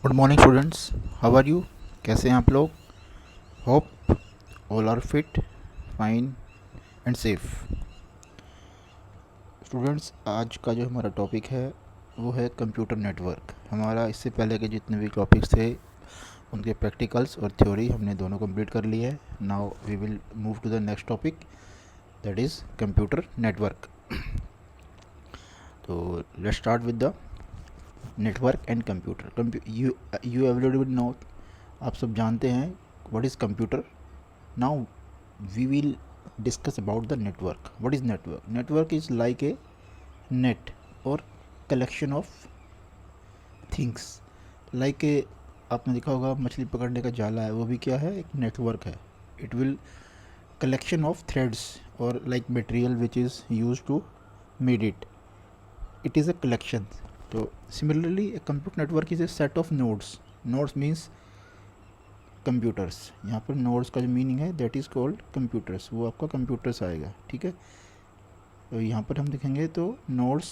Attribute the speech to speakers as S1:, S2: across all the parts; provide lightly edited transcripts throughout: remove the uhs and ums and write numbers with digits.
S1: Good morning students, how are you? कैसे हैं आप लोग? Hope all are fit, fine and safe. Students, आज का जो हमारा टॉपिक है वो है कंप्यूटर नेटवर्क। हमारा इससे पहले के जितने भी टॉपिक्स थे उनके प्रैक्टिकल्स और थ्योरी हमने दोनों कंप्लीट कर लिए हैं। Now we will move to the next topic, that is computer network. तो let's start with the network and computer. You everybody know, आप सब जानते हैं what is computer. Now we will discuss about the network. What is network? Network is like a net or collection of things. Like a, आपने देखा होगा मछली पकड़ने का जाला है, वो भी क्या है? एक नेटवर्क है. It will collection of threads or like material which is used to made it. It is a collection. So similarly, a computer network is a set of nodes. Nodes means computers. यहाँ पर nodes का जो meaning है that is called computers, वो आपका computers आएगा, ठीक है। तो यहाँ पर हम देखेंगे तो नोड्स,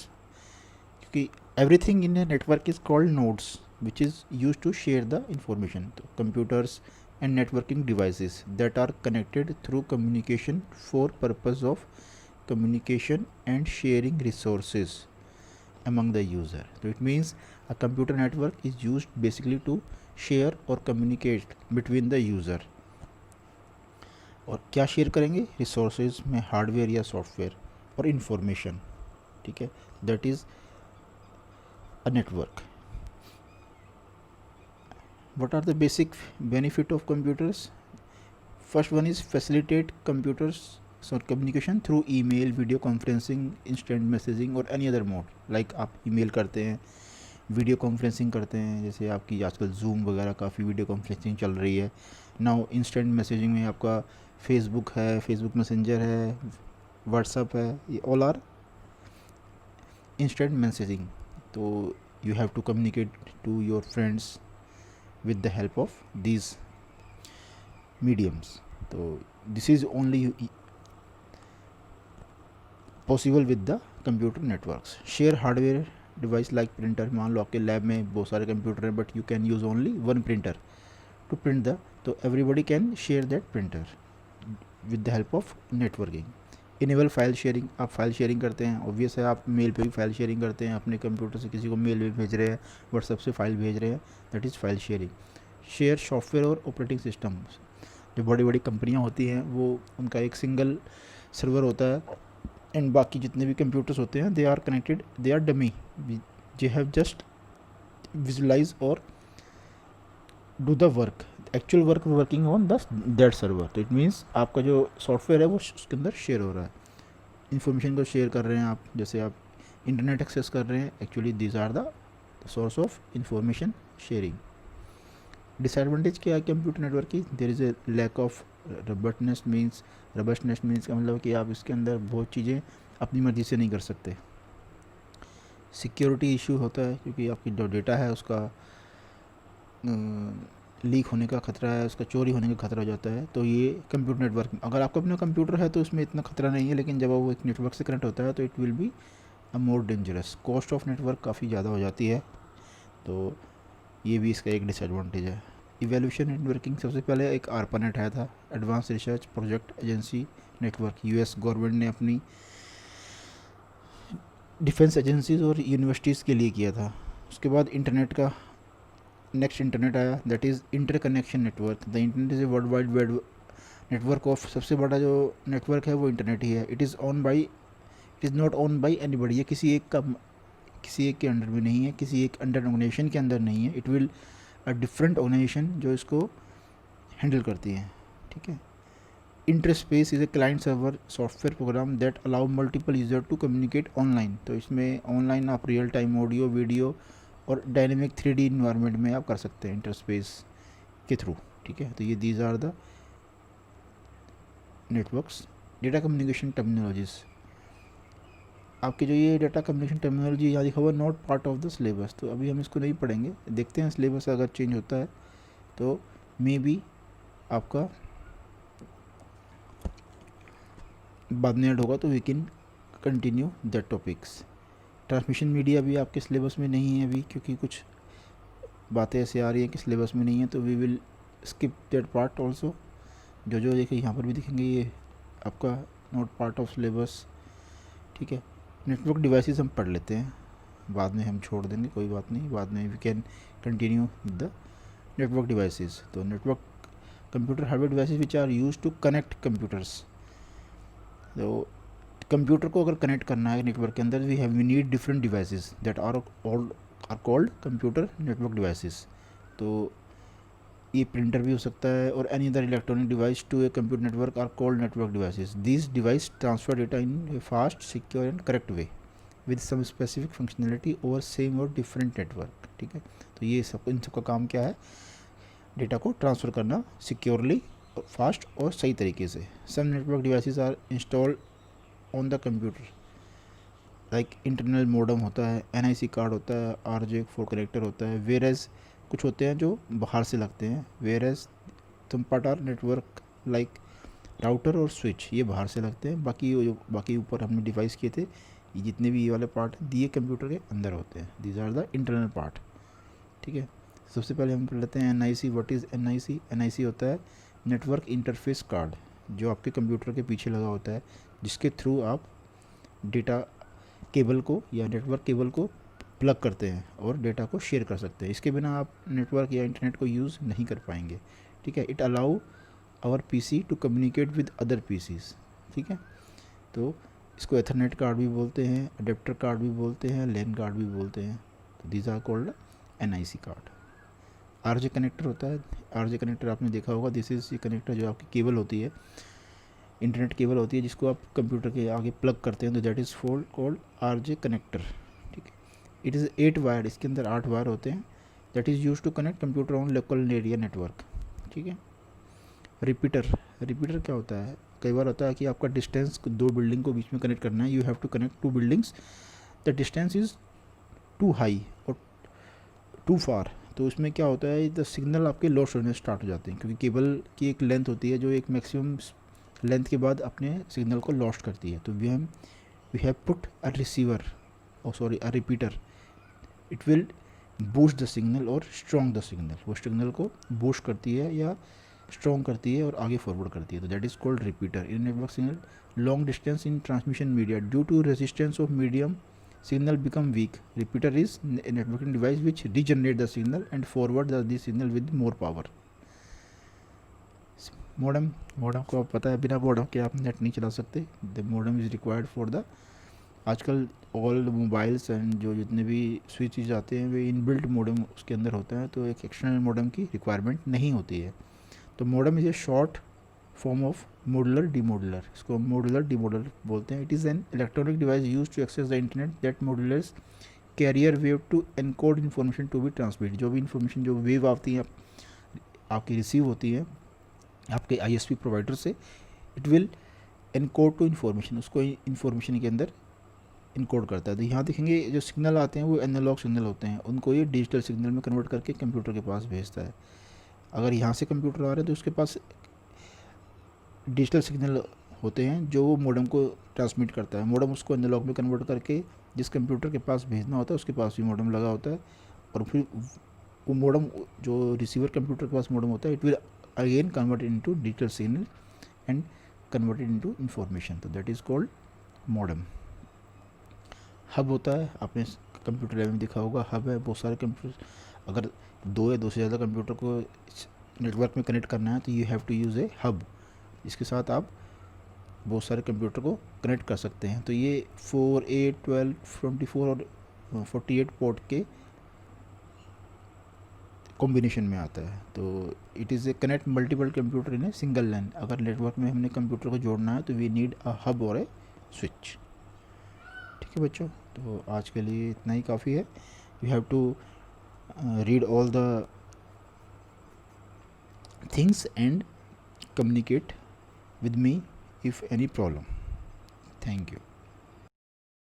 S1: क्योंकि everything in a network is called nodes which is use to share the information. तो computers and networking devices that are connected through communication for purpose of communication and sharing resources among the user. So it means a computer network is used basically to share or communicate between the user. और क्या share करेंगे? Resources में hardware या software और information, ठीक है। That is a network. what are the basic benefit of computers? First one is facilitate computers so communication through email, video conferencing, instant messaging और any other mode. like आप email करते हैं, video conferencing करते हैं, जैसे आपकी आजकल zoom वगैरह काफ़ी वीडियो कॉन्फ्रेंसिंग चल रही है। नाउ इंस्टेंट मैसेजिंग में आपका फेसबुक है, फेसबुक मैसेंजर है, व्हाट्सअप है, ये ऑल आर इंस्टेंट मैसेजिंग। तो you have to communicate to your friends with the help of these mediums. So this is only possible with the computer networks. Share hardware device like printer. मान लो आपके lab में बहुत सारे computer हैं but you can use only one printer to print the, तो everybody can share that printer with the help of networking. Enable file sharing, आप file sharing करते हैं, ऑब्वियस है आप मेल पे भी फाइल शेयरिंग करते हैं, अपने कंप्यूटर से किसी को मेल भी भेज रहे हैं, व्हाट्सएप से फाइल भेज रहे हैं, that is file sharing. Share software और ऑपरेटिंग सिस्टम। जो बड़ी बड़ी कंपनियां होती हैं वो उनका एक सिंगल सर्वर होता है एंड बाकी जितने भी कंप्यूटर्स होते हैं they are connected, they are dummy, they have just visualise और do the work, actual work working on the that server. तो इट मीन्स आपका जो सॉफ्टवेयर है वो उसके अंदर शेयर हो रहा है, इन्फॉर्मेशन को शेयर कर रहे हैं आप, जैसे आप इंटरनेट एक्सेस कर रहे हैं, actually these are the source of information sharing. Disadvantage क्या है कंप्यूटर नेटवर्क की? There is a lack of robustness. Means का मतलब कि आप इसके अंदर बहुत चीज़ें अपनी मर्ज़ी से नहीं कर सकते। सिक्योरिटी इशू होता है क्योंकि आपकी जो डेटा है उसका लीक होने का खतरा है, उसका चोरी होने का खतरा हो जाता है। तो ये कंप्यूटर नेटवर्क में, अगर आपका अपना कंप्यूटर है तो उसमें इतना खतरा नहीं है, लेकिन जब वो एक नेटवर्क से कनेक्ट होता है तो it will be a more dangerous. Cost of network काफ़ी ज़्यादा हो जाती है, तो ये भी इसका एक डिसएडवांटेज है। इवैल्यूएशन नेटवर्किंग, सबसे पहले एक ARPANET आया था, advance research project agency network. US government ने अपनी डिफेंस एजेंसीज और यूनिवर्सिटीज़ के लिए किया था। उसके बाद इंटरनेट का नेक्स्ट इंटरनेट आया, that is interconnection network. The internet is a world wide web network of, सबसे बड़ा जो नेटवर्क है वो इंटरनेट ही है। It is not own by anybody, ये किसी एक के अंडर में नहीं है, किसी एक अंडर ऑर्गेनाइजेशन के अंदर नहीं है। It will a different organisation जो इसको हैंडल करती है, ठीक है। Interspace is a client server software program that allow multiple user to communicate online. तो इसमें ऑनलाइन आप रियल टाइम ऑडियो, वीडियो और डायनेमिक 3D इन्वायरमेंट में आप कर सकते हैं इंटरस्पेस के थ्रू, ठीक है। तो ये these are the networks. Data communication terminologies, आपके जो ये डेटा कम्युनिकेशन टर्मिनोलॉजी यहाँ लिखा हुआ not part of the syllabus, तो अभी हम इसको नहीं पढ़ेंगे, देखते हैं सिलेबस अगर चेंज होता है तो मे बी आपका बाद में ऐड होगा, तो we can continue that topics. Transmission media भी आपके सिलेबस में नहीं है अभी, क्योंकि कुछ बातें ऐसे आ रही हैं कि सिलेबस में नहीं है, तो we will skip that part also. जो देखिए यहाँ पर भी दिखेंगे, ये आपका नॉट पार्ट ऑफ सिलेबस, ठीक है। नेटवर्क डिवाइसेस हम पढ़ लेते हैं, बाद में हम छोड़ देंगे, कोई बात नहीं, बाद में we can continue with the network devices. तो network computer hardware devices which are use to connect computers. तो कंप्यूटर को अगर कनेक्ट करना है नेटवर्क के अंदर, we need different devices that are called computer network devices. तो ये प्रिंटर भी हो सकता है, और any other electronic device to a computer network are called network devices. These device transfer data in a fast, secure and correct way with some specific functionality over same और different network, ठीक है। तो ये सब, इन सब का काम क्या है, डेटा को ट्रांसफ़र करना सिक्योरली, फास्ट और सही तरीके से। Some network devices are installed on the computer, like internal modem होता है, NIC कार्ड होता है, RJ4 कनेक्टर होता है। वेयर एज कुछ होते हैं जो बाहर से लगते हैं, whereas some part are network like router और स्विच, ये बाहर से लगते हैं। बाकी ऊपर हमने डिवाइस किए थे, ये जितने भी ये वाले पार्ट दिए कंप्यूटर के अंदर होते हैं, these are the internal part, ठीक है। सबसे पहले हम पढ़ लेते हैं NIC। What is NIC? NIC होता है नेटवर्क इंटरफेस कार्ड, जो आपके कंप्यूटर के पीछे लगा होता है, जिसके थ्रू आप डेटा केबल को या नेटवर्क केबल को प्लग करते हैं और डेटा को शेयर कर सकते हैं। इसके बिना आप नेटवर्क या इंटरनेट को यूज़ नहीं कर पाएंगे, ठीक है। It allow our PC to communicate with other PCs, ठीक है। तो इसको एथरनेट कार्ड भी बोलते हैं, अडेप्टर कार्ड भी बोलते हैं, लैन कार्ड भी बोलते हैं। तो these are called NIC card. RJ connector होता है, RJ कनेक्टर आपने देखा होगा, दिस इज़ ये कनेक्टर जो आपकी केबल होती है, इंटरनेट केबल होती है, जिसको आप कंप्यूटर के आगे प्लग करते हैं, तो that is called RJ connector, ठीक है। इट इज़ 8 वायर, इसके अंदर 8 वायर होते हैं, that is use to connect computer on local area network, ठीक है। रिपीटर क्या होता है, कई बार होता है कि आपका डिस्टेंस 2 बिल्डिंग को बीच में कनेक्ट करना है, you have to connect 2 buildings, the distance is too high और टू फार। तो उसमें क्या होता है, द सिग्नल आपके लॉस होने स्टार्ट हो जाते हैं, क्योंकि केबल की एक लेंथ होती है जो एक मैक्सिमम लेंथ के बाद अपने सिग्नल को लॉस्ट करती है। तो we have put a receiver, a repeater, it will boost the signal और स्ट्रॉन्ग द सिग्नल, वो सिग्नल को बूस्ट करती है या स्ट्रॉन्ग करती है और आगे फॉरवर्ड करती है। तो that is called repeater in network signal. Long distance in transmission media, due to resistance of medium signal become weak. Repeater is a networking device which regenerate the signal and forward the signal with more power. Modem को आप पता है, बिना modem के आप net नहीं चला सकते। The modem is required for the, आजकल ऑल मोबाइल्स एंड जो जितने भी स्विचेज आते हैं वे इनबिल्ट मॉडेम उसके अंदर होता है, तो एक एक्सटर्नल मॉडेम की रिक्वायरमेंट नहीं होती है। तो modem is a short form of modular demodular, इसको मॉडुलर डीमॉडुलर बोलते हैं। It is an electronic device use to access the internet that modulars carrier wave to encode information to be transmit. जो भी information, जो wave आती है आपकी receive होती है आपके ISP प्रोवाइडर से, it will encode to information, उसको इन्फॉर्मेशन के अंदर इनकोड करता है। तो यहाँ देखेंगे जो सिग्नल आते हैं वो एनालॉग सिग्नल होते हैं, उनको ये डिजिटल सिग्नल में कन्वर्ट करके कंप्यूटर के पास भेजता है। अगर यहाँ से कंप्यूटर आ रहा है तो उसके पास डिजिटल सिग्नल होते हैं जो वो मॉडेम को ट्रांसमिट करता है, मॉडेम उसको एनालॉग में कन्वर्ट करके जिस कंप्यूटर के पास भेजना होता है उसके पास भी मॉडेम लगा होता है, और फिर वो मॉडेम जो रिसीवर कंप्यूटर के पास मॉडेम होता है, it will again convert into digital signal and converted into information. तो that is called modem. Hub होता है, आपने कंप्यूटर लैब में देखा होगा, हब है बहुत सारे कंप्यूटर, अगर 2 या 2 से ज़्यादा कंप्यूटर को नेटवर्क में कनेक्ट करना है तो you have to use a hub, इसके साथ आप बहुत सारे कंप्यूटर को कनेक्ट कर सकते हैं। तो ये 4, 8, 12, 24 और 48 पोर्ट के कॉम्बिनेशन में आता है। तो it is a connect multiple computer in a single line. अगर नेटवर्क में हमने कंप्यूटर को जोड़ना है तो वी नीड अ हब और ए स्विच। ठीक है बच्चों, तो आज के लिए इतना ही काफ़ी है। You have to read all the things and communicate with me if any problem. Thank you.